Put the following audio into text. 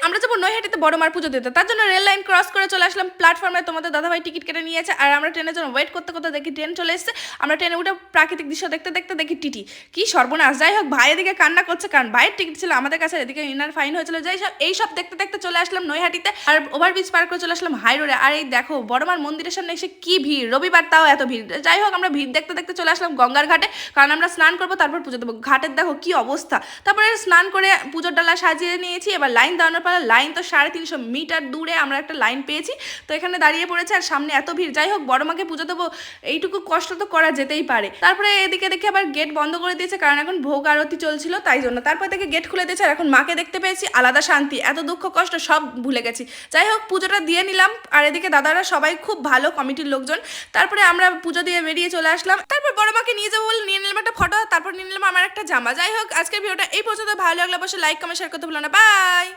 আমরা যাবো নৈহাটিতে বড় মার পুজো দিতে। তার জন্য রেল লাইন ক্রস করে চলে আসলাম প্ল্যাটফর্মে। তোমাদের দাদাভাই টিকিট কেটে নিয়েছে আর আমরা ট্রেনের জন্য ওয়েট করতে করতে দেখি ট্রেন চলে এসেছে। আমরা ট্রেনে উঠে প্রাকৃতিক দৃশ্য দেখতে দেখতে দেখি টিটি, কি সর্বনাশ। যাই হোক, ভাই এদিকে কান্না করছে কারণ ভাইয়ের টিকিট ছিল আমাদের কাছে, এদিকে ইনার ফাইন হয়েছিল। যাই সব এইসব দেখতে দেখতে চলে আসলাম নৈহাটিতে আর ওভারব্রিজ পার করে চলে আসলাম হাই রোডে। আর এই দেখো বড়মার মন্দিরের সামনে এসে কি ভিড়, রবিবার তাও এত ভিড়। যাই হোক, আমরা ভিড় দেখতে দেখতে চলে আসলাম গঙ্গার ঘাটে, কারণ আমরা স্নান করবো তারপর পুজো দেবো। ঘাটের দেখো কি অবস্থা। তারপরে স্নান করে পুজোর ডালা সাজিয়ে নিয়েছি। এবার লাইন দাঁড়ানোর পর লাইন তো 350 মিটার দূরে আমরা একটা লাইন পেয়েছি, তো এখানে দাঁড়িয়ে পড়েছে আর সামনে এত ভিড়। যাই হোক, বড় মাকে পুজো দেবো, এইটুকু কষ্ট তো করা যেতেই পারে। তারপরে এদিকে দেখে আবার গেট বন্ধ করে দিয়েছে কারণ এখন ভোগ আরতি চলছিল, তাই জন্য। তারপর থেকে গেট খুলে দিয়েছে আর এখন মাকে দেখতে পেয়েছি, আলাদা শান্তি, এত দুঃখ কষ্ট সব ভুলে গেছি। যাই হোক, পুজোটা দিয়ে নিলাম আর এদিকে দাদারা সবাই খুব ভালো, কমিটির লোকজন। তারপরে আমরা পুজো দিয়ে বেরিয়ে চলে আসলাম। তারপর বড় মাকে নিয়ে যাবো বলে নিয়ে নিলাম একটা ফটো, তারপর নিয়ে নিলাম আমার একটা জামা। যাই হোক, আজকের ভিডিওটা এই পর্যন্ত। ভালো লাগলে অবশ্যই লাইক কমেন্ট শেয়ার করতে ভুলো না। বাই।